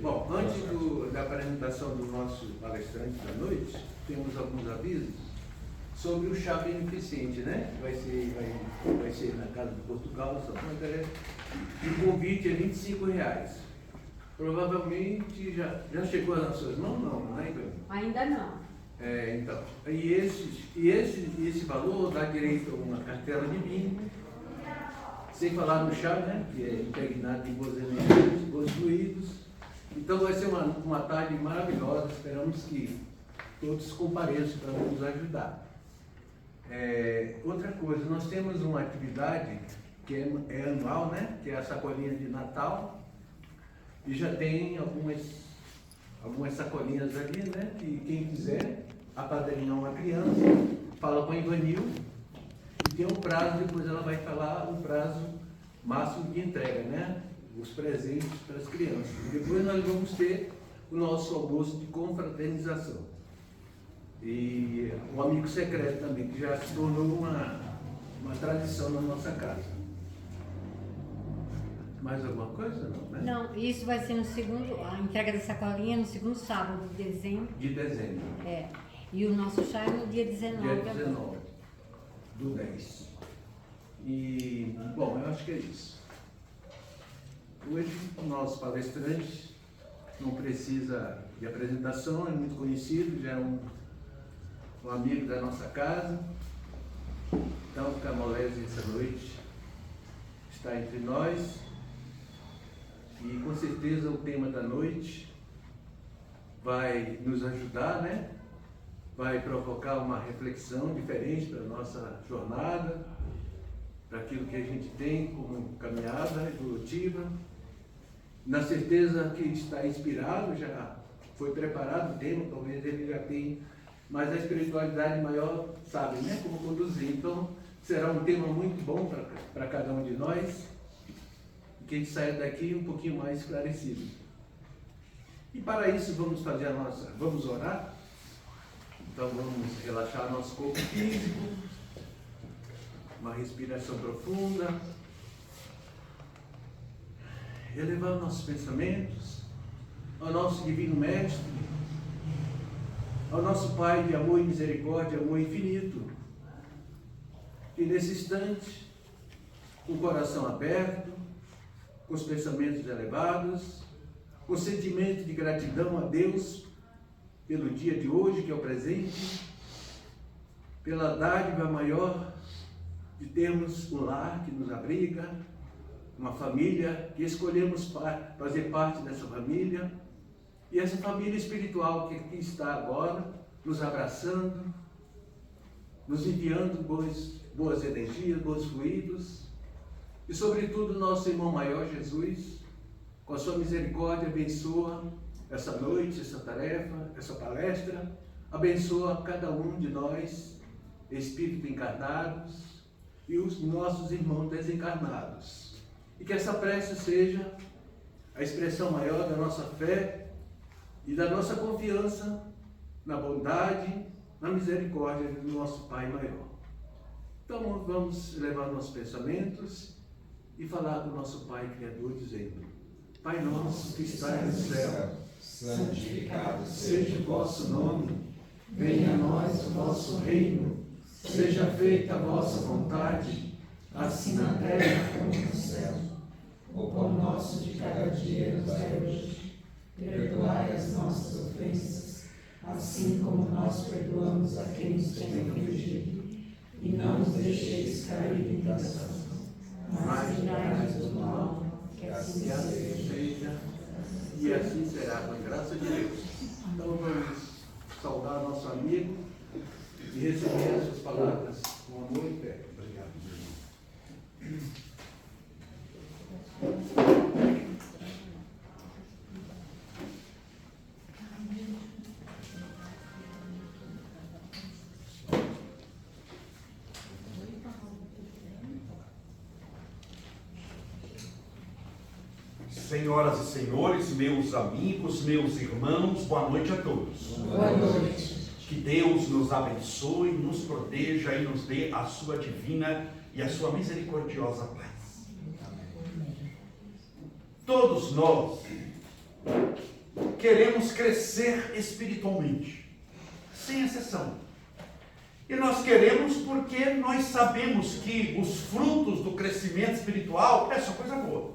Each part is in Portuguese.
Bom, antes da apresentação do nosso palestrante da noite, temos alguns avisos sobre o chá beneficente, né? Vai ser na Casa de Portugal, São André. O convite é R$25. Provavelmente já chegou nas suas mãos, não, né, Ivan? Ainda não. Então, esse valor dá direito a uma cartela de vinho, sem falar no chá, né? Que é impregnado de boas energias, bons fluidos. Então vai ser uma tarde maravilhosa, esperamos que todos compareçam para nos ajudar. Outra coisa, nós temos uma atividade que é anual, né? Que é a sacolinha de Natal, e já tem algumas sacolinhas ali, né? Que quem quiser apadrinhar uma criança, fala com a Ivanil, e tem um prazo, depois ela vai falar o prazo máximo de entrega, né? Os presentes para as crianças. Depois nós vamos ter o nosso almoço de confraternização. E o amigo secreto também, que já se tornou uma tradição na nossa casa. Mais alguma coisa? Não, né? Não, isso vai ser a entrega da sacolinha no segundo sábado de dezembro. De dezembro. E o nosso chá é no dia 19. Dia 19 do 10. E, bom, eu acho que é isso. Hoje, o nosso palestrante não precisa de apresentação, é muito conhecido, já é um amigo da nossa casa. Então, Camolese, essa noite, está entre nós. E, com certeza, o tema da noite vai nos ajudar, né? Vai provocar uma reflexão diferente para a nossa jornada, para aquilo que a gente tem como caminhada evolutiva. Na certeza que está inspirado, já foi preparado o tema, talvez ele já tenha, mas a espiritualidade maior sabe, né, como conduzir. Então, será um tema muito bom para cada um de nós, e que a gente saia daqui um pouquinho mais esclarecido. E para isso vamos orar. Então vamos relaxar nosso corpo físico, uma respiração profunda, elevar nossos pensamentos ao nosso Divino Mestre, ao nosso Pai de amor e misericórdia, amor infinito, que nesse instante, com o coração aberto, com os pensamentos elevados, com o sentimento de gratidão a Deus pelo dia de hoje, que é o presente, pela dádiva maior de termos um lar que nos abriga, uma família que escolhemos fazer parte dessa família, e essa família espiritual que aqui está agora, nos abraçando, nos enviando boas energias, bons fluidos, e sobretudo nosso irmão maior Jesus, com a sua misericórdia, abençoa essa noite, essa tarefa, essa palestra, abençoa cada um de nós, espíritos encarnados e os nossos irmãos desencarnados. E que essa prece seja a expressão maior da nossa fé e da nossa confiança na bondade, na misericórdia do nosso Pai maior. Então vamos elevar nossos pensamentos e falar do nosso Pai Criador, dizendo: Pai nosso que estás no céu, santificado seja o vosso nome, venha a nós o vosso reino, seja feita a vossa vontade, assim na terra como no céu. O pão nosso de cada dia nos dai hoje, perdoai as nossas ofensas, assim como nós perdoamos a quem nos tem ofendido, e não nos deixeis cair em tentação, mas livrai-nos do mal, que assim seja. E assim será, com a graça de Deus. Então vamos saudar nosso amigo e receber essas palavras com amor e fé. Obrigado, meu irmão. Senhoras e senhores, meus amigos, meus irmãos, boa noite a todos. Boa noite. Que Deus nos abençoe, nos proteja e nos dê a sua divina e a sua misericordiosa paz. todos nós queremos crescer espiritualmente, sem exceção. E nós queremos porque nós sabemos que os frutos do crescimento espiritual é só coisa boa.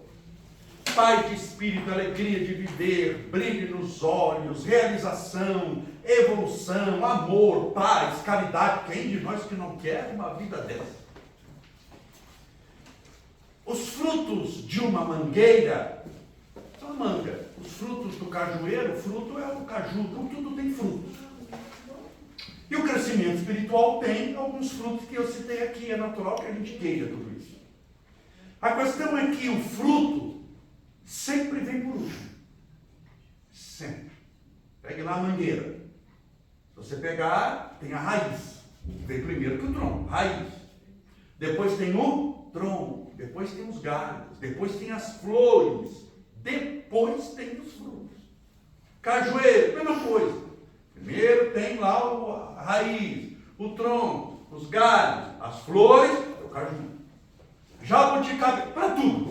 Paz de espírito, alegria de viver, brilho nos olhos, realização, evolução, amor, paz, caridade. Quem de nós que não quer uma vida dessa? Os frutos de uma mangueira são a manga. Os frutos do cajueiro, o fruto é o caju, tudo tem frutos. E o crescimento espiritual tem alguns frutos que eu citei aqui. É natural que a gente queira tudo isso. A questão é que o fruto sempre vem por último. Sempre. Pegue lá a mangueira. Se você pegar, tem a raiz. Vem primeiro que o tronco. Raiz. Depois tem o tronco. Depois tem os galhos. Depois tem as flores. Depois tem os frutos. Cajueiro, mesma coisa. Primeiro tem lá a raiz, o tronco, os galhos, as flores, o caju. Jabuticaba, para tudo.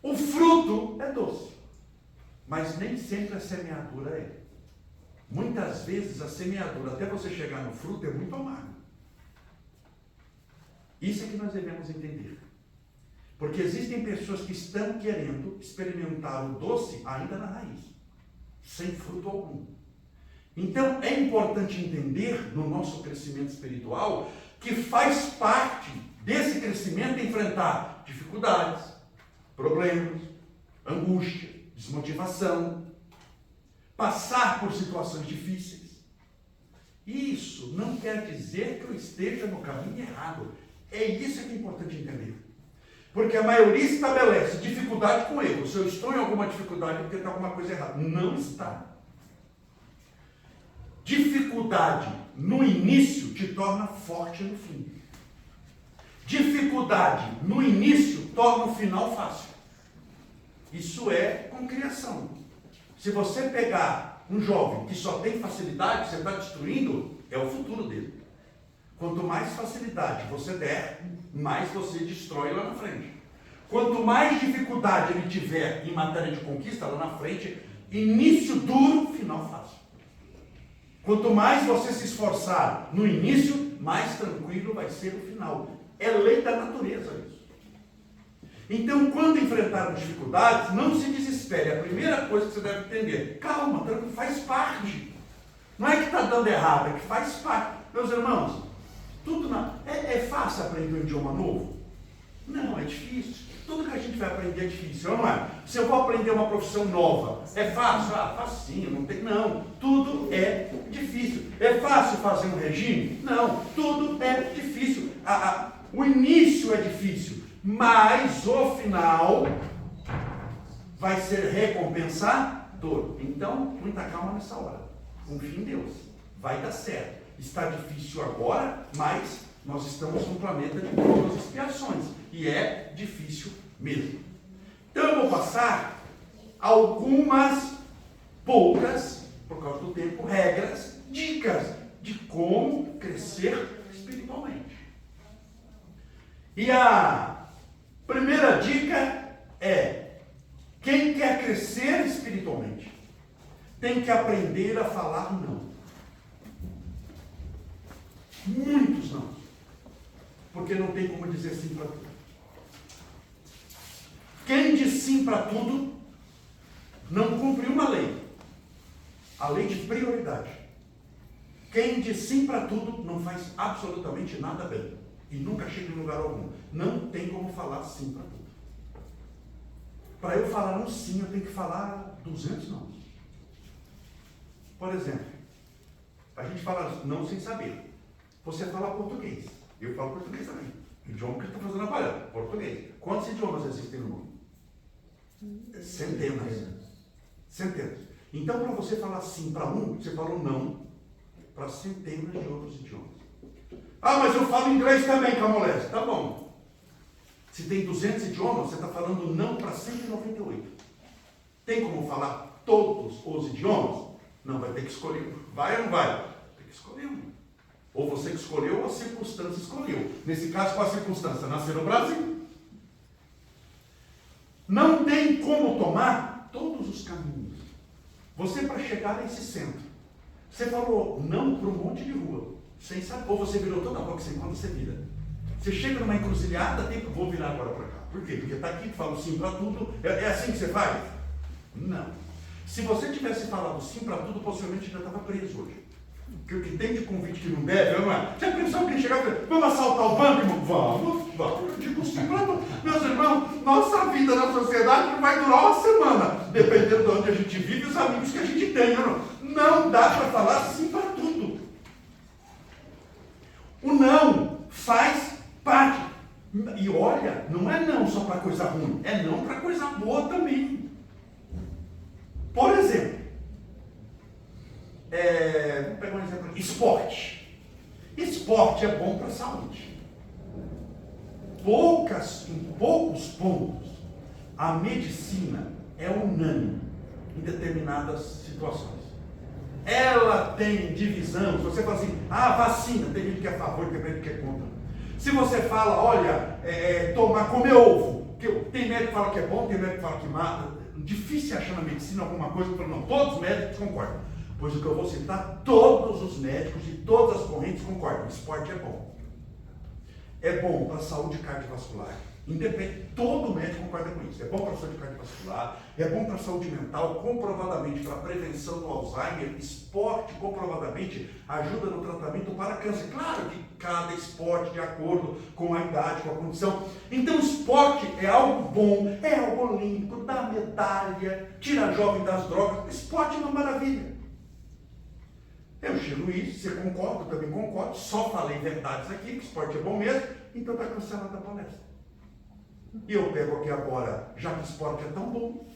O fruto é doce, mas nem sempre a semeadura é. Muitas vezes a semeadura, até você chegar no fruto, é muito amarga. Isso é que nós devemos entender. Porque existem pessoas que estão querendo experimentar o doce ainda na raiz, sem fruto algum. Então, é importante entender no nosso crescimento espiritual que faz parte desse crescimento enfrentar dificuldades, problemas, angústia, desmotivação, passar por situações difíceis. Isso não quer dizer que eu esteja no caminho errado. É isso que é importante entender. Porque a maioria estabelece dificuldade com erro. Se eu estou em alguma dificuldade é porque está alguma coisa errada. Não está. Dificuldade no início te torna forte no fim. Dificuldade no início torna o final fácil. Isso é com criação. Se você pegar um jovem que só tem facilidade, você está destruindo, é o futuro dele. Quanto mais facilidade você der, mais você destrói lá na frente. Quanto mais dificuldade ele tiver em matéria de conquista lá na frente, início duro, final fácil. Quanto mais você se esforçar no início, mais tranquilo vai ser o final. É lei da natureza isso. Então, quando enfrentar dificuldades, não se desespere. A primeira coisa que você deve entender, calma, tranquilo, faz parte. Não é que está dando errado, é que faz parte. Meus irmãos, é fácil aprender um idioma novo? Não, é difícil. Tudo que a gente vai aprender é difícil, não é? Se eu vou aprender uma profissão nova, é fácil? Facinho, não tem. Não, tudo é difícil. É fácil fazer um regime? Não, tudo é difícil. O início é difícil, mas o final vai ser recompensador. Então, muita calma nessa hora. Confie em Deus. Vai dar certo. Está difícil agora, mas nós estamos num planeta de provas e expiações. E é difícil mesmo. Então eu vou passar algumas poucas, por causa do tempo, regras, dicas de como crescer espiritualmente. E a primeira dica é: quem quer crescer espiritualmente tem que aprender a falar não. Muitos não. Porque não tem como dizer sim para tudo. Quem diz sim para tudo não cumpre uma lei. A lei de prioridade. Quem diz sim para tudo não faz absolutamente nada bem. E nunca chega em lugar algum. Não tem como falar sim para tudo. Para eu falar um sim, eu tenho que falar 200 não. Por exemplo, a gente fala não sem saber. Você fala português. Eu falo português também. Idioma que está fazendo a palha. Português. Quantos idiomas existem no mundo? Centenas. Centenas. Então, para você falar sim para um, você falou não para centenas de outros idiomas. Mas eu falo inglês também, Camolés. Tá bom. Se tem 200 idiomas, você está falando não para 198. Tem como falar todos os idiomas? Não, vai ter que escolher. Vai ou não vai? Tem que escolher um. Ou você que escolheu, ou a circunstância escolheu. Nesse caso, qual a circunstância? Nascer no Brasil. Não tem como tomar todos os caminhos. Você, para chegar nesse centro, você falou não para um monte de rua, sem saber, ou você virou toda a rua que você encontra, você vira. Você chega numa encruzilhada, vou virar agora para cá. Por quê? Porque está aqui, fala sim para tudo. É assim que você faz? Não. Se você tivesse falado sim para tudo, possivelmente já estava preso hoje. Porque o que tem de convite que não deve, não é? Você pensou que ele chegava e falou, vamos assaltar o banco, irmão? Vamos. Eu digo sim para tudo. Meus irmãos, nossa vida na sociedade não vai durar uma semana. Dependendo de onde a gente vive e os amigos que a gente tem. Não dá para falar sim para tudo. O não faz parte. E olha, não é não só para coisa ruim, é não para coisa boa também. Por exemplo, vamos pegar um exemplo aqui, esporte. Esporte é bom para a saúde. Em poucos pontos, a medicina é unânime em determinadas situações. Ela tem divisão. Se você fala assim, vacina, tem gente que é a favor, tem gente que é contra. Se você fala, olha, comer ovo, tem médico que fala que é bom, tem médico que fala que mata. Difícil achar na medicina alguma coisa que fala, não, todos os médicos concordam. Pois o que eu vou citar, todos os médicos de todas as correntes concordam. Esporte é bom. É bom para a saúde cardiovascular. Independente, todo médico concorda com isso. É bom para a saúde cardiovascular, é bom para a saúde mental, comprovadamente para a prevenção do Alzheimer. Esporte, comprovadamente, ajuda no tratamento para câncer. Claro que cada esporte de acordo com a idade, com a condição. Então, esporte é algo bom, é algo olímpico, dá medalha, tira jovem das drogas. Esporte é uma maravilha. Eu, Chico Luiz, você concorda? Eu também concordo. Só falei verdades aqui, que esporte é bom mesmo, então está cancelada a palestra. E eu pego aqui agora, já que o esporte é tão bom,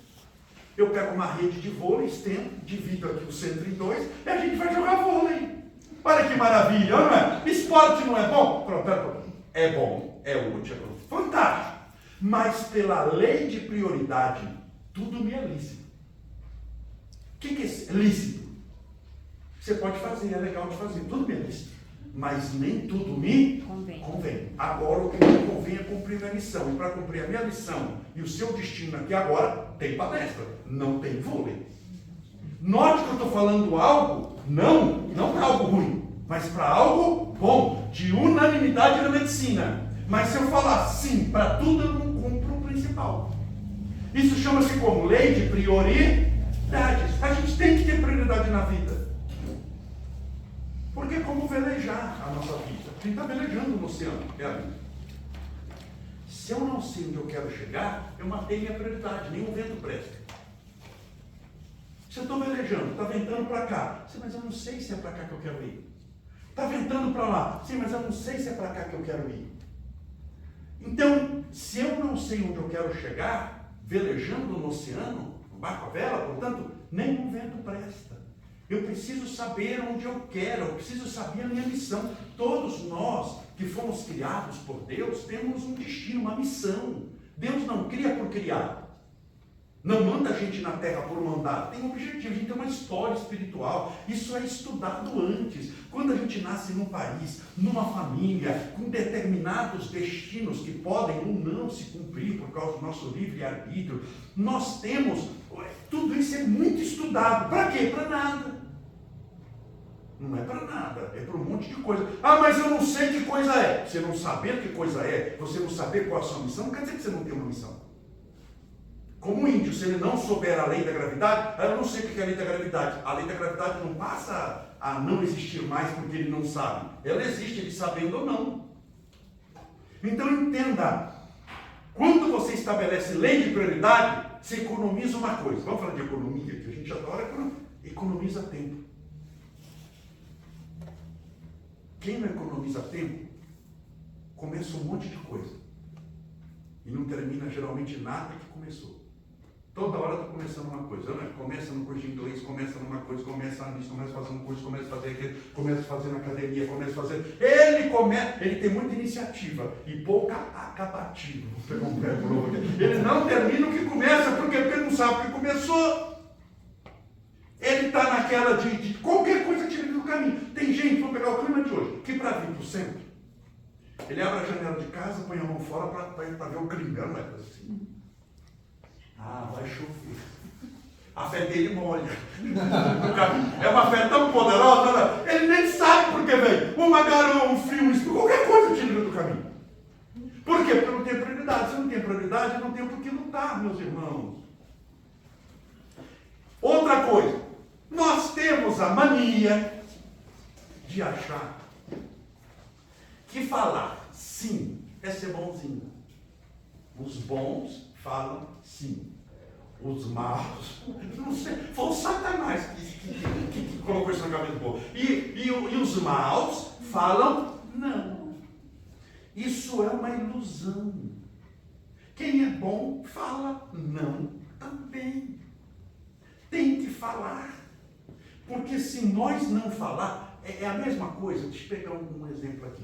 eu pego uma rede de vôlei, estendo, divido aqui o centro em dois, e a gente vai jogar vôlei. Olha que maravilha, não é? Esporte não é bom? Pronto. É bom, é útil, é fantástico. Mas pela lei de prioridade, tudo me é lícito. O que é lícito? Você pode fazer, é legal de fazer, tudo me é lícito. Mas nem tudo me convém. Agora o que me convém é cumprir minha missão. E para cumprir a minha missão e o seu destino aqui agora, tem palestra, não tem vôlei. Note que eu estou falando algo, não para algo ruim, mas para algo bom, de unanimidade na medicina. Mas se eu falar sim para tudo, eu não cumpro o principal. Isso chama-se como lei de prioridades. A gente tem que ter prioridade na vida. Porque é como velejar a nossa vida. A gente está velejando no oceano, é a vida. Se eu não sei onde eu quero chegar, eu matei minha prioridade, nenhum vento presta. Se eu estou velejando, está ventando para cá, sim, mas eu não sei se é para cá que eu quero ir. Está ventando para lá, sim, mas eu não sei se é para cá que eu quero ir. Então, se eu não sei onde eu quero chegar, velejando no oceano, no barco à vela, portanto, nenhum vento presta. Eu preciso saber onde eu quero, eu preciso saber a minha missão. Todos nós que fomos criados por Deus temos um destino, uma missão. Deus não cria por criar. Não manda a gente na terra por mandar. Tem um objetivo, a gente tem uma história espiritual. Isso é estudado antes. Quando a gente nasce num país, numa família, com determinados destinos que podem ou não se cumprir por causa do nosso livre-arbítrio, nós temos, tudo isso é muito estudado. Para quê? Para nada. Não é para nada, é para um monte de coisa. Mas eu não sei que coisa é. Você não saber que coisa é, você não saber qual é a sua missão, não quer dizer que você não tem uma missão. Como o índio, se ele não souber a lei da gravidade, eu não sei o que é a lei da gravidade. A lei da gravidade não passa a não existir mais porque ele não sabe. Ela existe, ele sabendo ou não. Então entenda, quando você estabelece lei de prioridade, você economiza uma coisa. Vamos falar de economia, que a gente adora, economiza tempo. Quem não economiza tempo, começa um monte de coisa. E não termina geralmente nada que começou. Toda hora está começando uma coisa, né? Começa no curso de inglês, começa numa coisa, começa nisso, começa fazendo curso, começa a fazer aquilo, começa fazendo academia, começa a fazer... Ele tem muita iniciativa e pouca acabativa. Vou pegar um verbo novo aqui. Ele não termina o que começa, porque ele não sabe o que começou. Ele está naquela de qualquer coisa que tire do caminho. Tem gente, vou pegar o clima de hoje, que para vir para o centro, ele abre a janela de casa, põe a mão fora para ver o clima, não é assim. Ah, vai chover. A fé dele molha. É uma fé tão poderosa, ele nem sabe por que vem. Uma garoa, um frio, qualquer coisa tira do caminho. Por quê? Porque não tem prioridade. Se não tem prioridade, não tem por que lutar, meus irmãos. Outra coisa, nós temos a mania de achar que falar sim é ser bonzinho. Os bons falam sim. Os maus, não sei, foi o Satanás que colocou isso na cabeça do povo. E os maus falam não. Isso é uma ilusão. Quem é bom fala não também. Tem que falar. Porque se nós não falar, é a mesma coisa. Deixa eu pegar um exemplo aqui.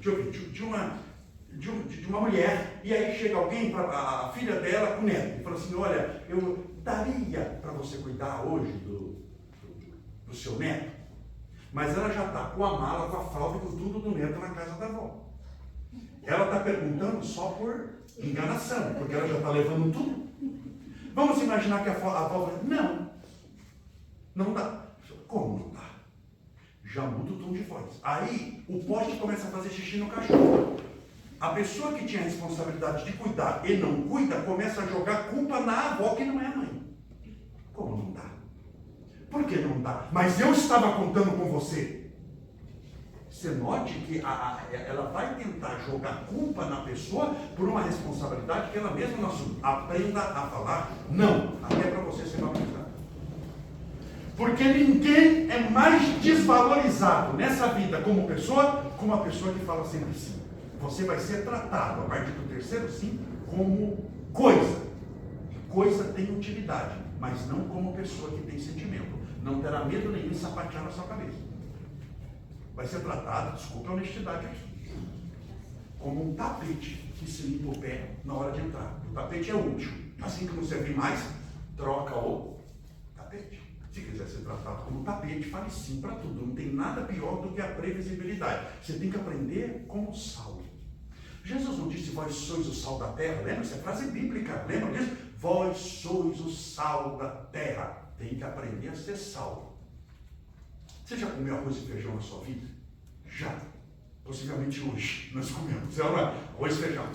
De uma mulher, e aí chega alguém, a filha dela com o neto, e fala assim, olha, eu daria para você cuidar hoje do seu neto, mas ela já está com a mala, com a fralda e com tudo do neto na casa da avó. Ela está perguntando só por enganação, porque ela já está levando tudo. Vamos imaginar que a avó vai, não dá. Como não dá? Já muda o tom de voz. Aí o poste começa a fazer xixi no cachorro. A pessoa que tinha a responsabilidade de cuidar e não cuida, começa a jogar culpa na avó que não é a mãe. Como não dá? Por que não dá? Mas eu estava contando com você. Você note que ela vai tentar jogar culpa na pessoa por uma responsabilidade que ela mesma não assume. Aprenda a falar não. Até para você vai aprender. Porque ninguém é mais desvalorizado nessa vida como pessoa, como a pessoa que fala sempre sim. Você vai ser tratado, a partir do terceiro sim, como coisa. Coisa tem utilidade, mas não como pessoa que tem sentimento. Não terá medo nenhum de sapatear na sua cabeça. Vai ser tratado, desculpa a honestidade aqui, como um tapete que se limpa o pé na hora de entrar. O tapete é útil. Assim que não servir mais, troca o tapete. Se quiser ser tratado como tapete, fale sim para tudo. Não tem nada pior do que a previsibilidade. Você tem que aprender como sal. Jesus não disse, vós sois o sal da terra? Lembra? Essa é frase bíblica. Lembra disso? Vós sois o sal da terra. Tem que aprender a ser sal. Você já comeu arroz e feijão na sua vida? Já. Possivelmente hoje nós comemos. Não é? Arroz e feijão.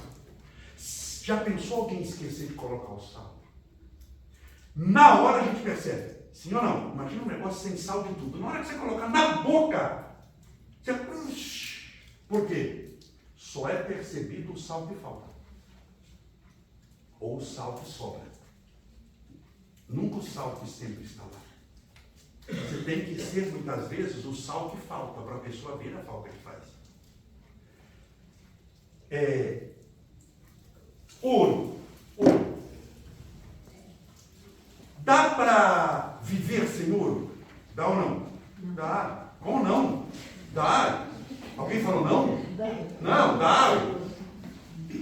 Já pensou alguém esquecer de colocar o sal? Na hora a gente percebe. Sim ou não? Imagina um negócio sem sal de tudo. Na hora que você colocar na boca, você... Por quê? Só é percebido o sal que falta. Ou o sal que sobra. Nunca o sal que sempre está lá. Você tem que ser, muitas vezes, o sal que falta, para a pessoa ver a falta que faz. Ouro. Dá para viver sem ouro? Dá ou não? Dá. Como não? Dá. Alguém falou não? Não, dá.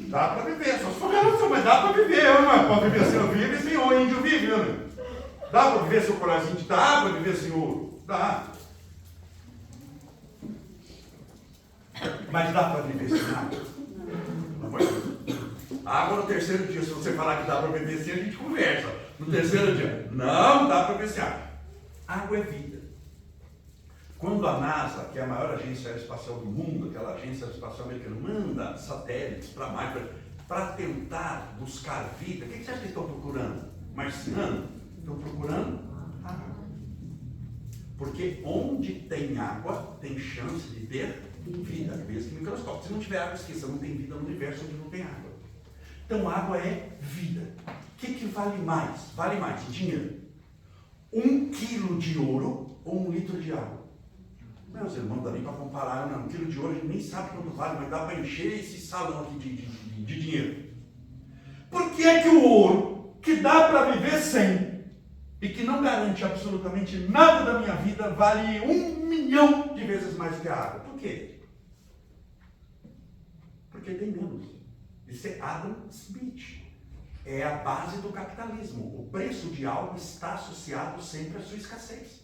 Dá para viver. Só se for garantia, mas dá para viver. Não é? Pode viver sem ouro, vive sem ouro, índio vive, né? Dá para viver sem o corazinho de dá para viver sem ouro? Dá. Mas dá para viver sem água? Não. Água no terceiro dia, se você falar que dá para beber sem, a gente conversa. No terceiro dia, não dá para beber sem água. Água é vida. Quando a NASA, que é a maior agência aeroespacial do mundo, aquela agência aeroespacial americana, manda satélites para Marte para tentar buscar vida, o que você acha que eles estão procurando? Marciano? Estão procurando água. Porque onde tem água, tem chance de ter vida, mesmo que microscópio. Se não tiver água, esqueça, não tem vida no universo onde não tem água. Então, água é vida. O que vale mais? Vale mais dinheiro. 1 quilo de ouro ou 1 litro de água? Meus irmãos, não dá nem para comparar, não. 1 quilo de ouro a gente nem sabe quanto vale, mas dá para encher esse salão aqui de dinheiro. Por que é que o ouro, que dá para viver sem, e que não garante absolutamente nada da minha vida, vale 1 milhão de vezes mais que a água? Por quê? Porque tem menos. Isso é Adam Smith. É a base do capitalismo. O preço de algo está associado sempre à sua escassez.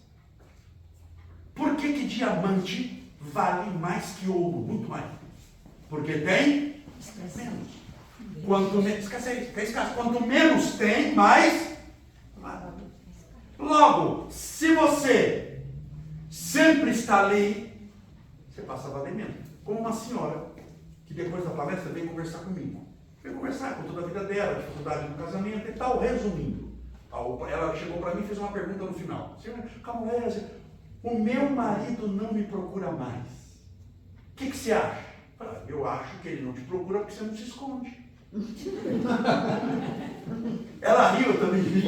Por que diamante vale mais que ouro? Muito mais. Porque tem menos. Quanto menos escassez, é escasso. Quanto menos tem, mais Logo, se você sempre está ali, você passa a valer menos. Como uma senhora que depois da palestra veio conversar comigo. Veio conversar com toda a vida dela, dificuldade no casamento e tal. Resumindo, ela chegou para mim e fez uma pergunta no final. Camolese, o meu marido não me procura mais. O que você acha? Eu acho que ele não te procura porque você não se esconde. Ela riu, eu também ri.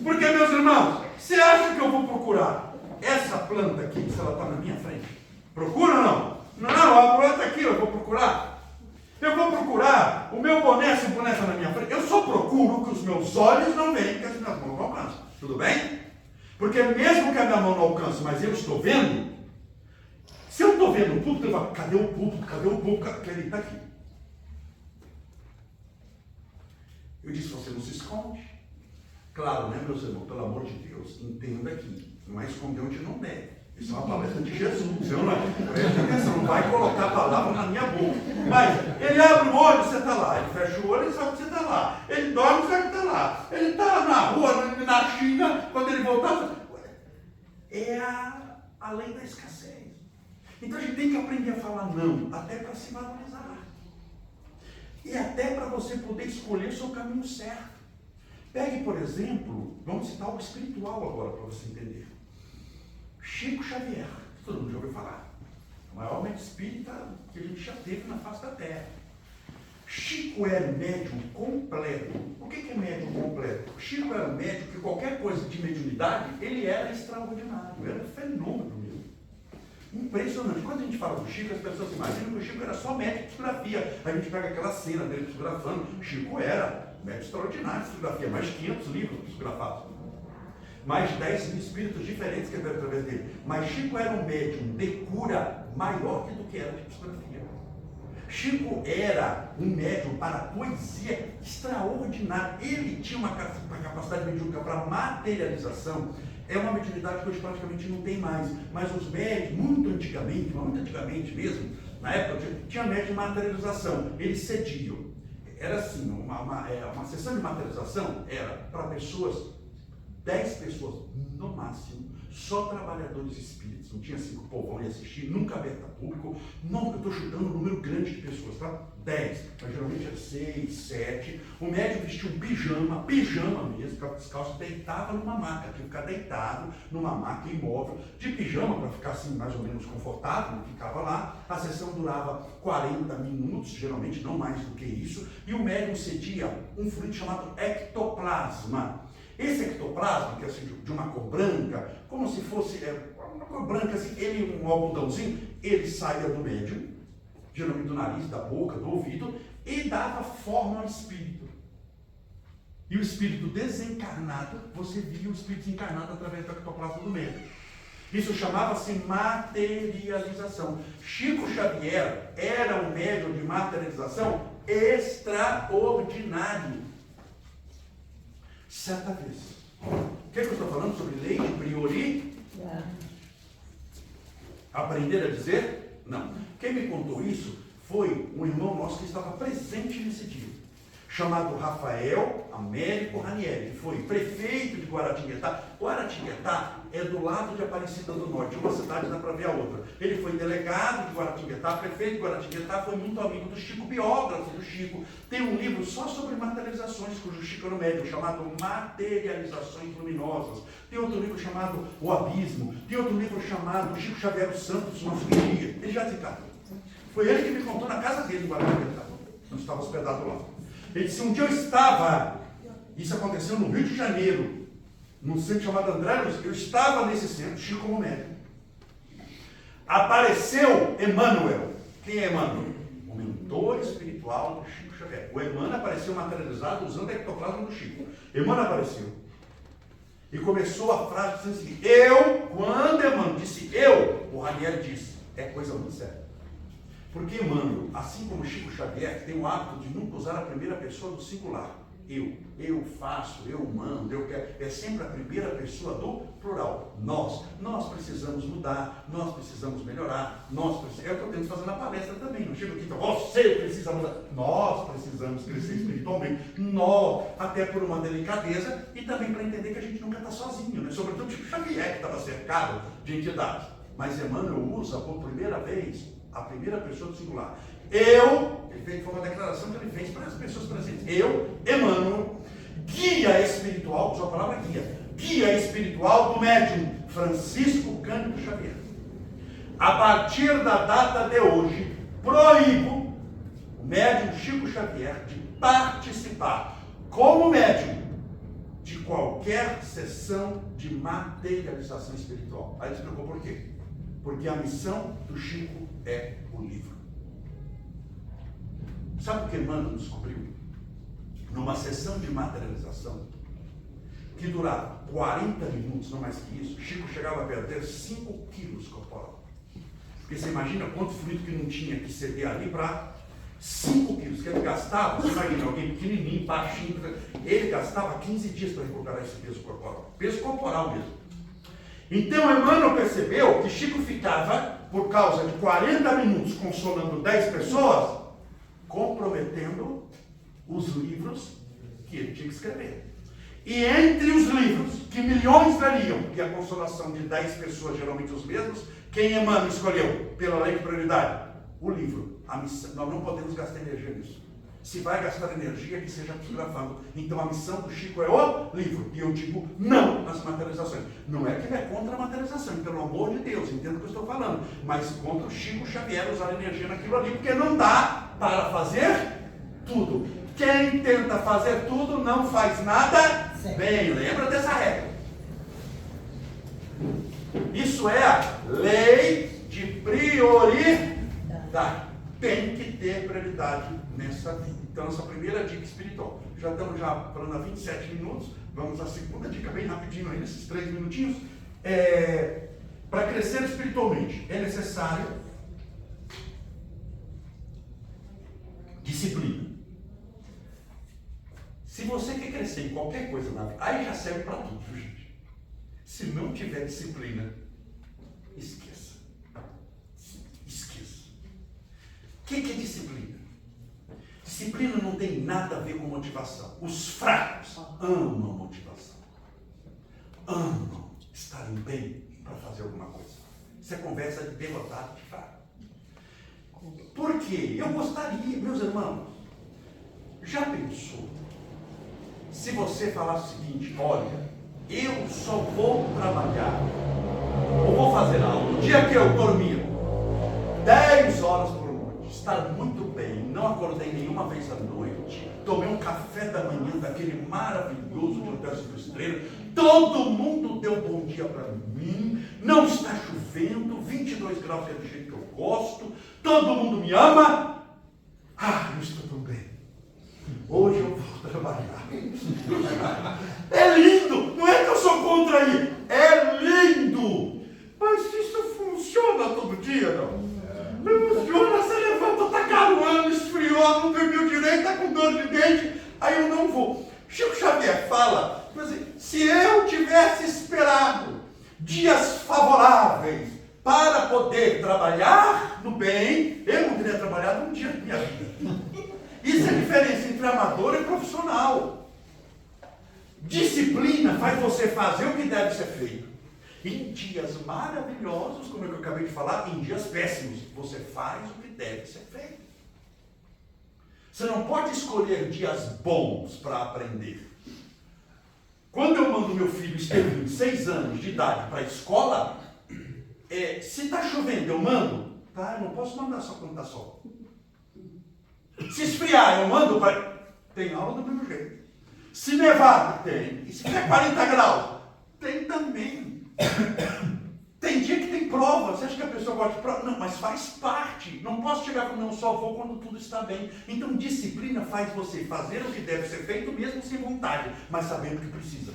Porque, meus irmãos, você acha que eu vou procurar essa planta aqui, se ela está na minha frente? Procura ou não? Não, a planta aqui eu vou procurar. Eu vou procurar o meu boné, se o boné está na minha frente. Eu só procuro que os meus olhos não veem, que as minhas mãos não alcançam. Tudo bem? Porque mesmo que a minha mão não alcance, mas eu estou vendo, se eu estou vendo o púlpito, eu falo, cadê o púlpito? Cadê o púlpito? Ele está aqui. Eu disse, você não se esconde. Claro, né, meus irmãos? Pelo amor de Deus, entenda aqui. Não é esconder onde não deve. Isso é uma palestra de Jesus. Você não vai colocar a palavra na minha boca. Mas ele abre o olho, você está lá. Ele fecha o olho, ele sabe que você está lá. Ele dorme, você sabe que está lá. Ele está na rua, na China, quando ele voltar. É a lei da escassez. Então a gente tem que aprender a falar não, até para se valorizar. E até para você poder escolher o seu caminho certo. Pegue, por exemplo, vamos citar algo espiritual agora para você entender. Chico Xavier, todo mundo já ouviu falar. O maior médium espírita que a gente já teve na face da Terra. Chico era um médium completo. O que é médium completo? Chico era um médium que qualquer coisa de mediunidade, ele era extraordinário, era um fenômeno mesmo. Impressionante. Quando a gente fala do Chico, as pessoas imaginam que o Chico era só médico de psicografia. A gente pega aquela cena dele psicografando. Chico era médico extraordinário de psicografia, mais de 500 livros psicografados. Mais de 10 mil espíritos diferentes que veio através dele. Mas Chico era um médium de cura maior do que era de psicografia. Chico era um médium para a poesia extraordinária. Ele tinha uma capacidade mediúnica para materialização. É uma mediunidade que hoje praticamente não tem mais. Mas os médios, muito antigamente mesmo, na época, tinha médium de materialização. Eles cediam. Era assim, uma sessão de materialização era para pessoas, 10 pessoas no máximo, só trabalhadores espíritos. Não tinha 5 povão ia assistir, nunca aberto a público. Não, eu estou chutando um número grande de pessoas, tá? 10, mas geralmente era 6, 7. O médium vestia um pijama mesmo, ficava descalço, deitava numa maca, tinha que ficar deitado numa maca imóvel, de pijama, para ficar assim mais ou menos confortável, ficava lá. A sessão durava 40 minutos, geralmente não mais do que isso, e o médium cedia um fluido chamado ectoplasma. Esse ectoplasma, que é assim, de uma cor branca, como se fosse uma cor branca, assim, ele, um algodãozinho, ele saía do médium, geralmente do nariz, da boca, do ouvido, e dava forma ao espírito. E o espírito desencarnado, você via o espírito encarnado através do ectoplasma do médium. Isso chamava-se materialização. Chico Xavier era um médium de materialização extraordinário. Certa vez. O que eu estou falando sobre lei de priori? Aprender a dizer? Não. Quem me contou isso foi um irmão nosso que estava presente nesse dia, chamado Rafael Américo Ranieri, que foi prefeito de Guaratinguetá. Guaratinguetá é do lado de Aparecida do Norte, uma cidade dá para ver a outra. Ele foi delegado de Guaratinguetá, prefeito de Guaratinguetá, foi muito amigo do Chico, biógrafo do Chico. Tem um livro só sobre materializações, cujo Chico era o médium, chamado Materializações Luminosas. Tem outro livro chamado O Abismo. Tem outro livro chamado Chico Xavier dos Santos, Nosso Guia. Ele já desencarnou. Foi ele que me contou na casa dele em Guaratinguetá. Eu estava hospedado lá. Ele disse, um dia eu estava, isso aconteceu no Rio de Janeiro, num centro chamado André Luiz, eu estava nesse centro, Chico como médico. Apareceu Emmanuel. Quem é Emmanuel? O mentor espiritual do Chico Xavier. O Emmanuel apareceu materializado usando a ectoplasma do Chico. Emmanuel apareceu. E começou a frase dizendo assim, quando Emmanuel disse o Ranieri disse, é coisa muito séria. Porque Emmanuel, assim como Chico Xavier, tem o hábito de nunca usar a primeira pessoa do singular. Eu faço, eu mando, eu quero. É sempre a primeira pessoa do plural. Nós precisamos mudar, nós precisamos melhorar, é o que eu tento fazer na palestra também. Não chego aqui e falo, você precisa mudar. Nós precisamos crescer espiritualmente. Nós, até por uma delicadeza e também para entender que a gente nunca está sozinho, né? Sobretudo tipo Xavier, que estava cercado de entidades. Mas Emmanuel usa por primeira vez a primeira pessoa do singular. Ele foi uma declaração que ele fez para as pessoas presentes. Emmanuel, guia espiritual, usou a palavra guia espiritual do médium Francisco Cândido Xavier. A partir da data de hoje, proíbo o médium Chico Xavier de participar como médium de qualquer sessão de materialização espiritual. Aí ele explicou por quê. Porque a missão do Chico é o livro. Sabe o que Emmanuel descobriu? Numa sessão de materialização, que durava 40 minutos, não mais que isso, Chico chegava a perder 5 quilos corporal. Porque você imagina quanto fluido que não tinha que ceder ali para 5 quilos, que ele gastava, você imagina alguém pequenininho, baixinho, ele gastava 15 dias para recuperar esse peso corporal. Peso corporal mesmo. Então Emmanuel percebeu que Chico ficava, por causa de 40 minutos, consolando 10 pessoas, comprometendo os livros que ele tinha que escrever. E entre os livros que milhões dariam, e a consolação de 10 pessoas, geralmente os mesmos, quem Emmanuel escolheu pela lei de prioridade? O livro. A missão. Nós não podemos gastar energia nisso. Se vai gastar energia, que seja psicografando. Então a missão do Chico é o livro. E eu digo não nas materializações. Não é que ele é contra a materialização, pelo amor de Deus, entendo o que eu estou falando. Mas contra o Chico Xavier usar energia naquilo ali, porque não dá para fazer tudo. Quem tenta fazer tudo não faz nada bem. Lembra dessa regra. Isso é a lei de prioridade. Tem que ter prioridade nessa vida. Então, essa primeira dica espiritual. Já estamos falando há 27 minutos. Vamos à segunda dica, bem rapidinho aí, nesses 3 minutinhos. Para crescer espiritualmente, é necessário disciplina. Se você quer crescer em qualquer coisa na vida, aí já serve para tudo, viu, gente? Se não tiver disciplina, esqueça. O que é disciplina? Disciplina não tem nada a ver com motivação. Os fracos amam motivação. Amam estarem bem para fazer alguma coisa. Isso é conversa de derrotado de fraco. Por quê? Eu gostaria, meus irmãos, já pensou? Se você falasse o seguinte, olha, eu só vou trabalhar, ou vou fazer algo, no dia que eu dormir 10 horas por estar muito bem, não acordei nenhuma vez à noite, tomei um café da manhã daquele maravilhoso de Hotel 5 Estrelas, todo mundo deu bom dia para mim, não está chovendo, 22 graus é do jeito que eu gosto, todo mundo me ama, eu estou tão bem, hoje eu vou trabalhar. É lindo, não é que eu sou contra aí, é lindo, mas isso funciona todo dia, não? Não funciona, você levanta, tá garoando, esfriou, não dormiu direito, tá com dor de dente, aí eu não vou. Chico Xavier fala, se eu tivesse esperado dias favoráveis para poder trabalhar no bem, eu não teria trabalhado um dia da minha vida. Isso é a diferença entre amador e profissional. Disciplina faz você fazer o que deve ser feito. Em dias maravilhosos, como eu acabei de falar, em dias péssimos, você faz o que deve ser feito. Você não pode escolher dias bons para aprender. Quando eu mando meu filho Estevinho, 6 anos de idade, para a escola, se está chovendo, eu mando? Tá, eu não posso mandar só quando está sol. Se esfriar, eu mando para... Tem aula do mesmo jeito. Se nevar, tem. E se tiver 40 graus, tem também. Tem dia que tem prova. Você acha que a pessoa gosta de prova? Não, mas faz parte. Não posso chegar com não só vou quando tudo está bem. Então disciplina faz você fazer o que deve ser feito mesmo sem vontade, mas sabendo que precisa.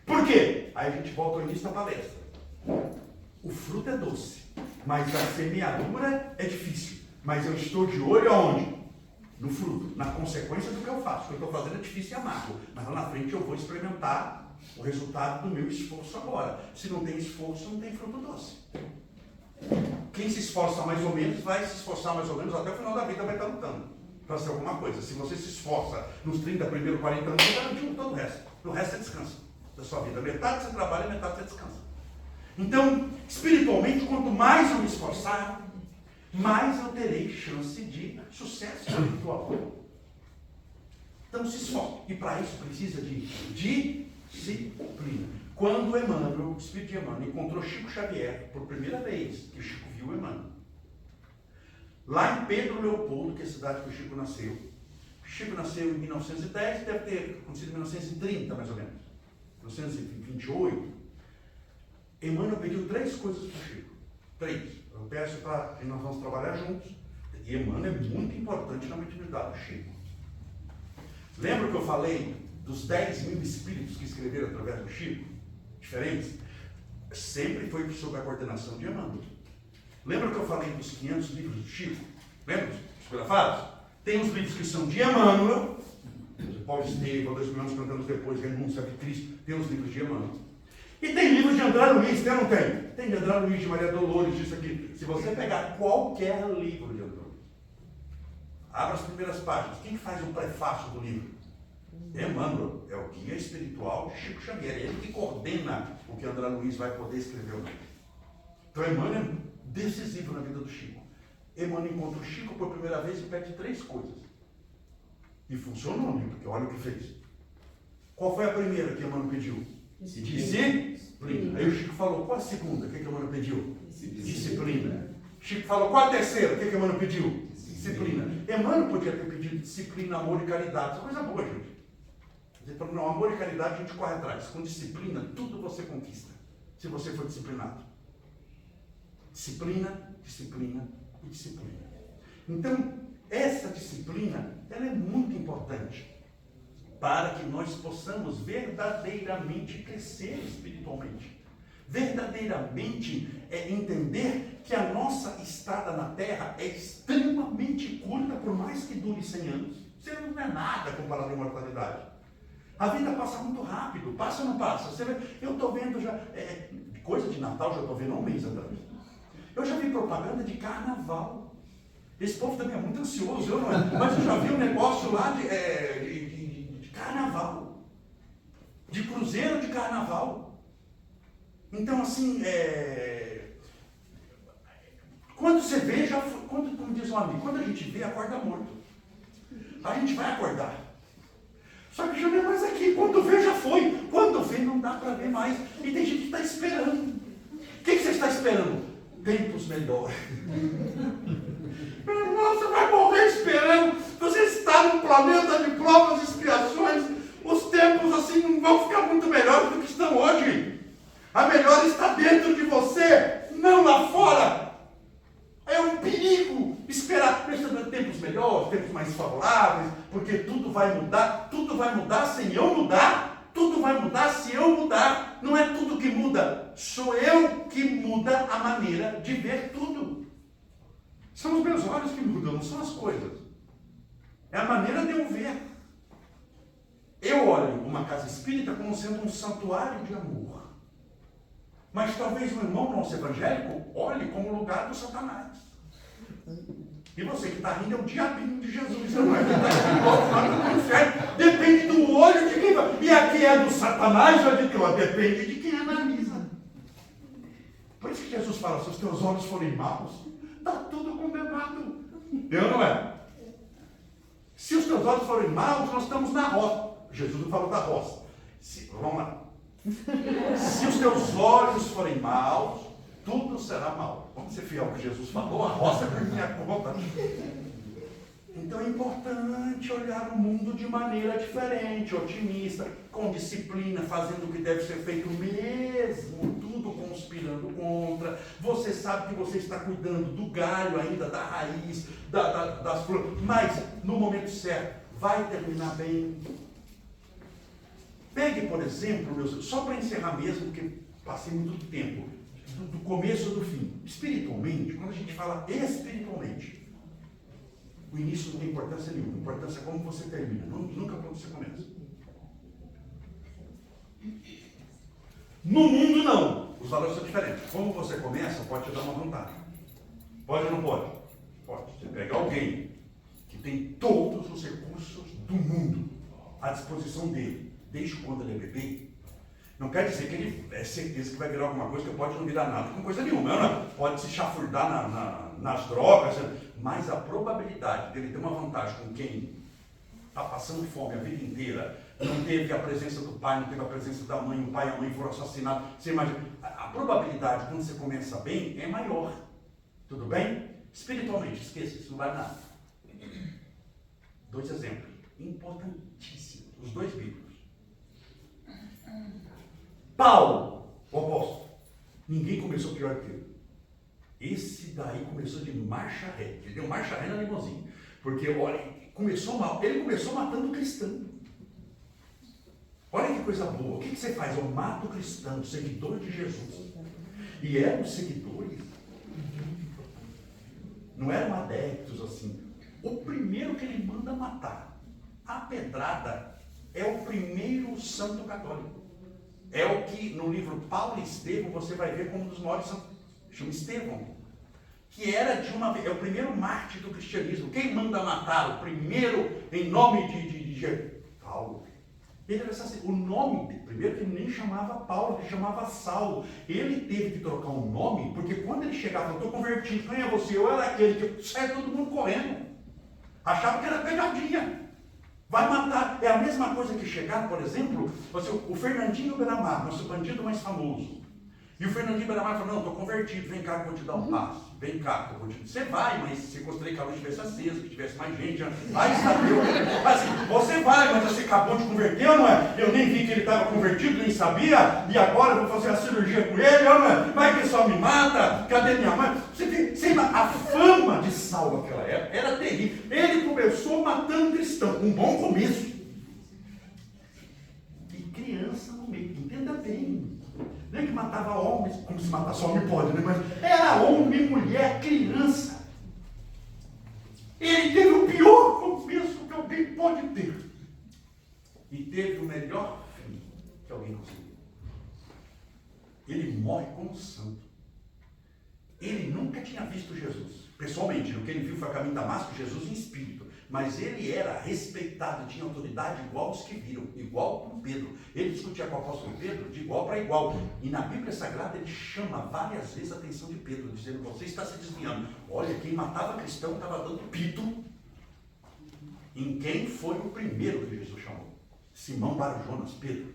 Por quê? Aí a gente volta ao início da palestra. O fruto é doce, mas a semeadura é difícil. Mas eu estou de olho aonde? no fruto, na consequência do que eu faço. O que eu estou fazendo é difícil e amargo, mas lá na frente eu vou experimentar o resultado do meu esforço agora. Se não tem esforço, não tem fruto doce. Quem se esforça mais ou menos, vai se esforçar mais ou menos até o final da vida, vai estar lutando para ser alguma coisa. Se você se esforça nos 30, primeiros 40 anos, você garantiu todo o resto. O resto é descanso da sua vida. Metade você trabalha, metade você descansa. Então, espiritualmente, quanto mais eu me esforçar, mais eu terei chance de sucesso espiritual. Então, se esforce. E para isso precisa de disciplina. Quando Emmanuel, o espírito de Emmanuel, encontrou Chico Xavier, por primeira vez, que o Chico viu Emmanuel, lá em Pedro Leopoldo, que é a cidade que o Chico nasceu. Chico nasceu em 1910, deve ter acontecido em 1930, mais ou menos. 1928. Emmanuel pediu 3 coisas para o Chico. 3. Eu peço para que nós vamos trabalhar juntos. E Emmanuel é muito importante na mediunidade do Chico. Lembra que eu falei dos 10.000 espíritos que escreveram através do Chico? Diferentes? Sempre foi sob a coordenação de Emmanuel. Lembra que eu falei dos 500 livros do Chico? Lembra? Os psicografados? Tem os livros que são de Emmanuel, de Paulo Estevam, 2000 anos cantando depois, Renúncia de Cristo. Tem os livros de Emmanuel. E tem livros de André Luiz, tem ou não tem? Tem de André Luiz, de Maria Dolores, disso aqui. Se você pegar qualquer livro de André Luiz, abra as primeiras páginas. Quem faz o prefácio do livro? Emmanuel é o guia espiritual de Chico Xavier. É ele que coordena o que André Luiz vai poder escrever ou não. Então Emmanuel é decisivo na vida do Chico. Emmanuel encontra o Chico por primeira vez e pede 3 coisas. E funcionou, né? Porque olha o que fez. Qual foi a primeira que Emmanuel pediu? Disciplina. Aí o Chico falou, qual a segunda? O que Emmanuel pediu? Disciplina. Chico falou, qual a terceira? O que Emmanuel pediu? Disciplina. Emmanuel podia ter pedido disciplina, amor e caridade. Isso é coisa boa, gente. Ele falou, não, amor e caridade a gente corre atrás. Com disciplina, tudo você conquista. Se você for disciplinado. Disciplina, disciplina e disciplina. Então, essa disciplina, ela é muito importante para que nós possamos verdadeiramente crescer espiritualmente. Verdadeiramente entender que a nossa estada na Terra é extremamente curta, por mais que dure 100 anos. Você não é nada comparado à imortalidade. A vida passa muito rápido, passa ou não passa? Você vê, eu estou vendo já, coisa de Natal, já estou vendo há um mês atrás. Eu já vi propaganda de carnaval. Esse povo também é muito ansioso, eu não é? Mas eu já vi um negócio lá de carnaval. De cruzeiro de carnaval. Então, assim, quando você vê, já foi, como diz um amigo, quando a gente vê, acorda morto. A gente vai acordar. Só que já não é mais aqui. Quando vê, já foi. Quando vê, não dá para ver mais. E tem gente que está esperando. O que você está esperando? Tempos melhores. Nossa, vai morrer esperando. Você está num planeta de provas e expiações. Os tempos assim não vão ficar muito melhores do que estão hoje. A melhor está dentro de você, não lá fora. É um perigo esperar tempos melhores, tempos mais favoráveis, porque tudo vai mudar sem eu mudar, tudo vai mudar se eu mudar. Não é tudo que muda, sou eu que muda a maneira de ver tudo. São os meus olhos que mudam, não são as coisas. É a maneira de eu ver. Eu olho uma casa espírita como sendo um santuário de amor. Mas talvez o irmão nosso evangélico olhe como lugar do Satanás. E você que está rindo é o diabinho de Jesus, não é? Que está no inferno. Depende do olho de quem vai. E aqui é do Satanás ou de quem? Depende de quem analisa. Por isso que Jesus fala, se os teus olhos forem maus, está tudo condenado. Eu não é? Se os teus olhos forem maus, nós estamos na roça. Jesus não falou da roça. Vamos lá. Se os teus olhos forem maus, tudo será mal. Vamos ser fiel ao que Jesus falou, a roça é por minha conta. Então é importante olhar o mundo de maneira diferente, otimista, com disciplina, fazendo o que deve ser feito mesmo, tudo conspirando contra. Você sabe que você está cuidando do galho ainda, da raiz, das flores, mas no momento certo, vai terminar bem. Pegue, por exemplo, só para encerrar mesmo, porque passei muito tempo, do começo ao do fim. Espiritualmente, quando a gente fala espiritualmente, O início não tem importância nenhuma. A importância é como você termina, nunca como você começa. No mundo, não. Os valores são diferentes. Como você começa, pode te dar uma vantagem. Pode ou não pode? Pode. Você pega alguém que tem todos os recursos do mundo à disposição dele, desde quando ele é bebê, não quer dizer que ele é certeza que vai virar alguma coisa, que pode não virar nada com coisa nenhuma. Não. Pode se chafurdar nas drogas, mas a probabilidade dele ter uma vantagem com quem está passando fome a vida inteira, não teve a presença do pai, não teve a presença da mãe, o pai e a mãe foram assassinados. Você imagina, a probabilidade quando você começa bem é maior. Tudo bem? Espiritualmente, esqueça, isso não vale nada. 2 exemplos importantíssimos, os 2 bíblicos. Paulo, o apóstolo, ninguém começou pior que ele. Esse daí começou de marcha ré. Ele deu marcha ré na limusine. Porque, olha, começou mal. Ele começou matando o cristão. Olha que coisa boa. O que você faz? Eu mato o cristão, seguidor de Jesus. E eram seguidores. Não eram adeptos assim. O primeiro que ele manda matar, a pedrada, é o primeiro santo católico. É o que no livro Paulo e Estevão você vai ver como um dos maiores santos. Chama Estevão. Que era é o primeiro mártir do cristianismo. Quem manda matar o primeiro em nome de Paulo? Ele era assassino. O nome dele, primeiro que ele nem chamava Paulo, ele chamava Saulo. Ele teve que trocar um nome, porque quando ele chegava, eu estou convertido, quem é você? Eu era aquele que saiu todo mundo correndo. Achava que era pegadinha. Vai matar. É a mesma coisa que chegar, por exemplo, o Fernandinho Beiramar, nosso bandido mais famoso. E o Fernandinho Beiramar falou, não, estou convertido, vem cá que eu vou te dar um passo. Vem cá, que eu vou te... Você vai, mas você gostaria que a luz estivesse acesa, que tivesse mais gente. Aí sabia. Assim, você vai, mas você acabou de converter, não é? Eu nem vi que ele estava convertido, nem sabia, e agora eu vou fazer a cirurgia com ele, não é? Vai que só me mata, cadê minha mãe? A fama de Saulo naquela época era terrível. Ele começou matando cristão, um bom começo. E criança no meio, entenda bem. Nem que matava homens, como se matasse homem pode, né? Mas era homem, mulher, criança. Ele teve o pior começo que alguém pode ter. E teve o melhor fim que alguém conseguiu. Ele morre como santo. Ele nunca tinha visto Jesus. Pessoalmente, o que ele viu foi a caminho de Damasco, Jesus em espírito. Mas ele era respeitado, tinha autoridade igual aos que viram, igual com Pedro. Ele discutia com o apóstolo Pedro de igual para igual. E na Bíblia Sagrada ele chama várias vezes a atenção de Pedro, dizendo, você está se desviando. Olha, quem matava cristão estava dando pito em quem foi o primeiro que Jesus chamou. Simão Bar Jonas, Pedro.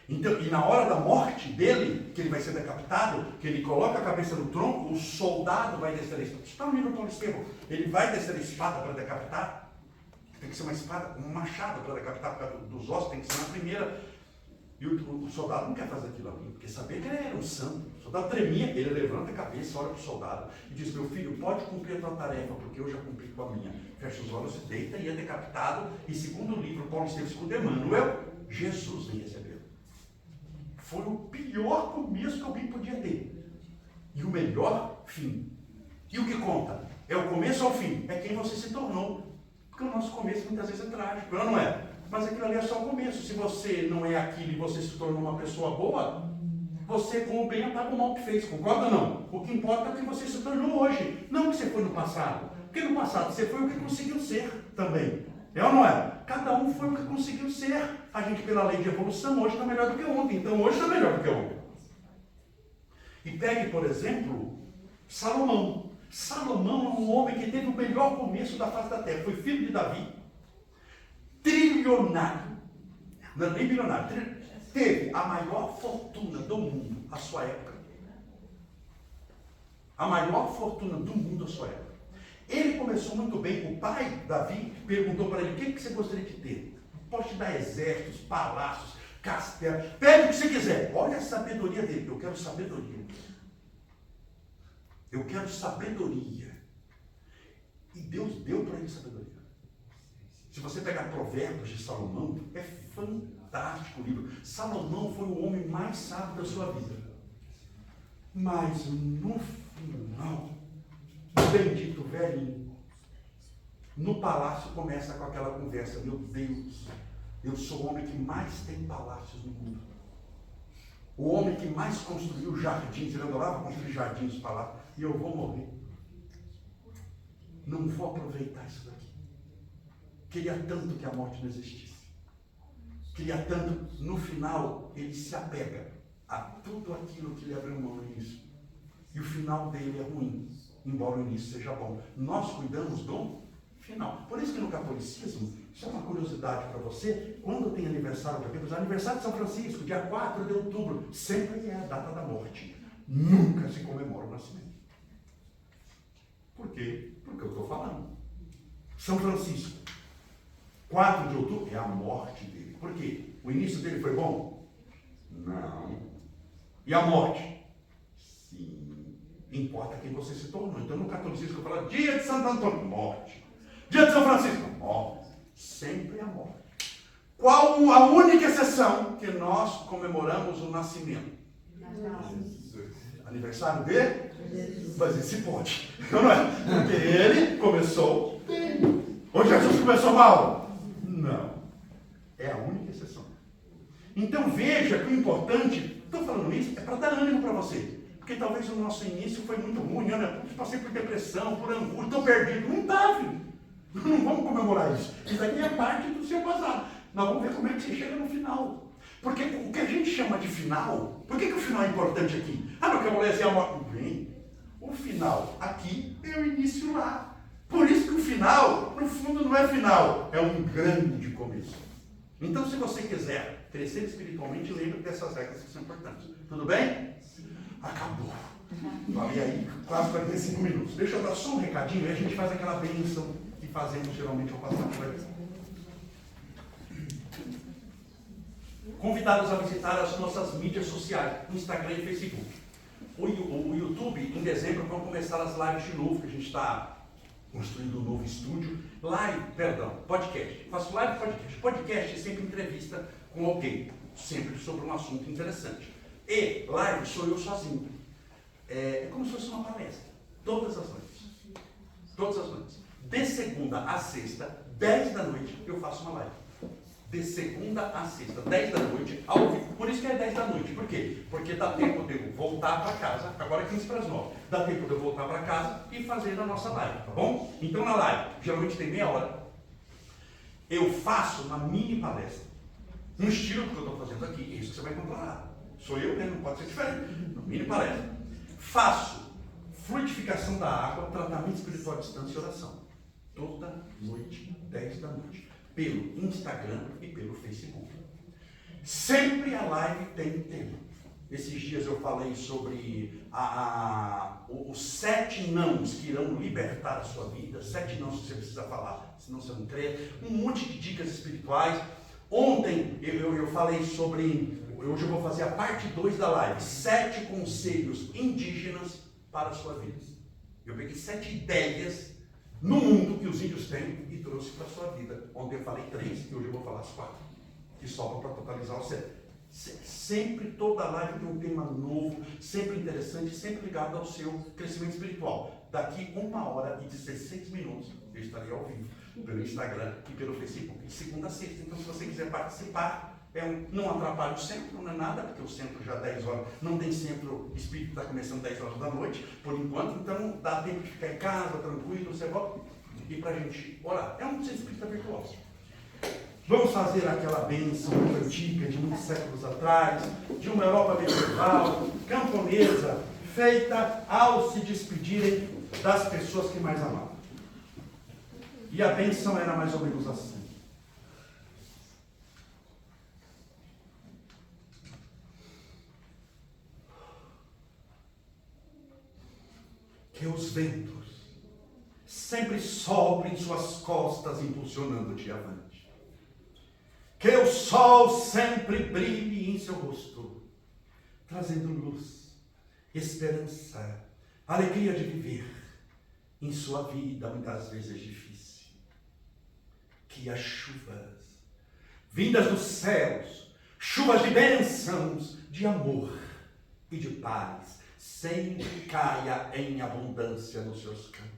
Então, e na hora da morte dele, que ele vai ser decapitado, que ele coloca a cabeça no tronco, o soldado vai descer a espada. Está no livro Paulo Estevão. Ele vai descer a espada para decapitar. Tem que ser uma espada, um machado para decapitar, por causa dos ossos, tem que ser na primeira. E o soldado não quer fazer aquilo ali, porque sabia que ele era um santo. O soldado tremia, ele levanta a cabeça, olha para o soldado e diz, meu filho, pode cumprir a tua tarefa, porque eu já cumpri com a minha. Fecha os olhos, se deita e é decapitado. E segundo o livro Paulo Estevão, segundo Emmanuel, Jesus vem receber. Foi o pior começo que alguém podia ter. E o melhor fim. E o que conta? É o começo ao fim. É quem você se tornou. Porque o nosso começo muitas vezes é trágico. Não é? Mas aquilo ali é só o começo. Se você não é aquilo e você se tornou uma pessoa boa, você com o bem apaga o mal que fez. Concorda ou não? O que importa é o que você se tornou hoje. Não o que você foi no passado. Porque no passado você foi o que conseguiu ser também. É ou não é? Cada um foi o que conseguiu ser. A gente, pela lei de evolução, hoje está melhor do que ontem. Então, hoje está melhor do que ontem. E pegue, por exemplo, Salomão. Salomão é um homem que teve o melhor começo da face da terra. Foi filho de Davi. Trilionário. Não, nem bilionário. Teve a maior fortuna do mundo à sua época. A maior fortuna do mundo à sua época. Ele começou muito bem. O pai, Davi, perguntou para ele, o que você gostaria de ter? Posso te dar exércitos, palácios, castelos, pede o que você quiser. Olha a sabedoria dele. Eu quero sabedoria. Eu quero sabedoria. E Deus deu para ele sabedoria. Se você pegar Provérbios de Salomão, é fantástico o livro. Salomão foi o homem mais sábio da sua vida. Mas no final, o bendito velhinho No palácio começa com aquela conversa: meu Deus, eu sou o homem que mais tem palácios no mundo. O homem que mais construiu jardins, ele adorava construir jardins, palácios, e eu vou morrer. Não vou aproveitar isso daqui. Queria tanto que a morte não existisse. Queria tanto, no final, ele se apega a tudo aquilo que ele abriu mão no início. E o final dele é ruim, embora o início seja bom. Nós cuidamos do final. Por isso que no catolicismo, isso é uma curiosidade para você, quando tem aniversário, por exemplo, aniversário de São Francisco, dia 4 de outubro, sempre é a data da morte. Nunca se comemora o nascimento. Por quê? Porque eu estou falando. São Francisco, 4 de outubro, é a morte dele. Por quê? O início dele foi bom? Não. E a morte? Sim. Importa quem você se tornou. Então no catolicismo eu falo, dia de Santo Antônio, morte. Dia de São Francisco, morte. Sempre a morte. Qual a única exceção que nós comemoramos o nascimento? Aniversário dele? Mas esse pode. Não é? Porque ele começou bem. Ou Jesus começou mal? Não. É a única exceção. Então veja que o importante, estou falando isso, é para dar ânimo para você. Porque talvez o nosso início foi muito ruim, né? Eu passei por depressão, por angústia, estou perdido. Não está, filho. Não vamos comemorar isso. Isso aqui é parte do seu passado. Nós vamos ver como é que você chega no final. Porque o que a gente chama de final, por que o final é importante aqui? Ah, porque a mulher é a morte. Bem, o final aqui é o início lá. Por isso que o final, no fundo, não é final, é um grande começo. Então, se você quiser crescer espiritualmente, lembre dessas regras que são importantes. Tudo bem? Acabou. Falei aí quase 45 minutos. Deixa eu dar só um recadinho e a gente faz aquela bênção que fazemos geralmente ao passar por aqui. Convidados a visitar as nossas mídias sociais, Instagram e Facebook. O YouTube, em dezembro, vão começar as lives de novo, que a gente está construindo um novo estúdio. Podcast. Faço live podcast. Podcast é sempre entrevista com alguém, sempre sobre um assunto interessante. E live sou eu sozinho. É como se fosse uma palestra. Todas as noites. Todas as noites. De segunda a sexta, 10 da noite, eu faço uma live. De segunda a sexta, 10 da noite, ao vivo. Por isso que é 10 da noite. Por quê? Porque dá tempo de eu voltar para casa, agora é 15 para as 9. Dá tempo de eu voltar para casa e fazer a nossa live, tá bom? Então na live, geralmente tem meia hora, eu faço uma mini palestra. No estilo que eu estou fazendo aqui, isso que você vai encontrar lá. Sou eu, né? Não pode ser diferente. Uma mini palestra. Faço fluidificação da água, tratamento espiritual à distância e oração. Toda noite, 10 da noite. Pelo Instagram e pelo Facebook. Sempre a live tem tema. Esses dias eu falei sobre os 7 nãos que irão libertar a sua vida. 7 nãos que você precisa falar, senão você não crê. Um monte de dicas espirituais. Ontem eu falei sobre, hoje eu vou fazer a parte 2 da live. 7 conselhos indígenas para a sua vida. Eu peguei 7 ideias no mundo que os índios têm e trouxe para a sua vida. Ontem eu falei 3 e hoje eu vou falar as 4, que sobram para totalizar o 7. Sempre, toda live tem um tema novo, sempre interessante, sempre ligado ao seu crescimento espiritual. Daqui 1 hora e 16 minutos eu estarei ao vivo, pelo Instagram e pelo Facebook, de segunda a sexta. Então, se você quiser participar, não atrapalhe o centro, não é nada, porque o centro já 10 horas, não tem centro espírita, está começando 10 horas da noite, por enquanto, então dá tempo de ficar em casa, tranquilo, você volta e para a gente orar. É um centro espírita virtual. Vamos fazer aquela bênção antiga de muitos séculos atrás, de uma Europa medieval, camponesa, feita ao se despedirem das pessoas que mais amavam. E a bênção era mais ou menos assim. Que os ventos sempre soprem suas costas, impulsionando-te avante. Que o sol sempre brilhe em seu rosto, trazendo luz, esperança, alegria de viver em sua vida, muitas vezes difícil. Que as chuvas, vindas dos céus, chuvas de bênçãos, de amor e de paz, sempre caia em abundância nos seus campos.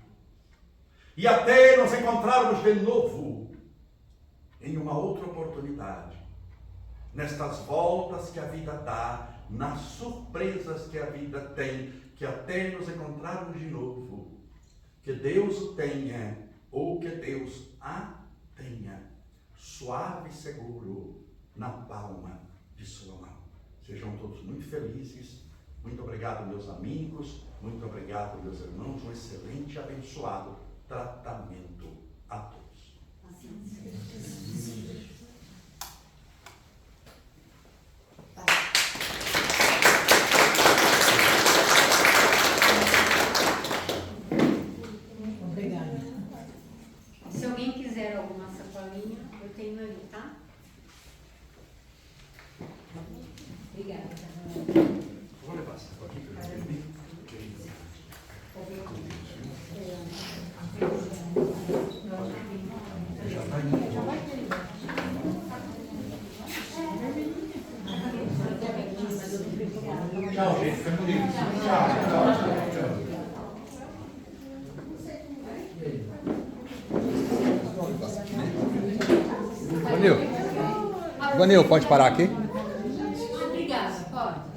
E até nos encontrarmos de novo em uma outra oportunidade, nestas voltas que a vida dá, nas surpresas que a vida tem, que até nos encontrarmos de novo, que Deus o tenha, ou que Deus a tenha, suave e seguro, na palma de sua mão. Sejam todos muito felizes. Muito obrigado, meus amigos. Muito obrigado, meus irmãos. Um excelente e abençoado tratamento a todos. Obrigada. Se alguém quiser alguma sacolinha, eu tenho ali, tá? Obrigada. Vou levar essa aqui para mim. Já está indo. Tchau, gente. Foi bonito. Vanil, pode parar aqui? Obrigada, pode.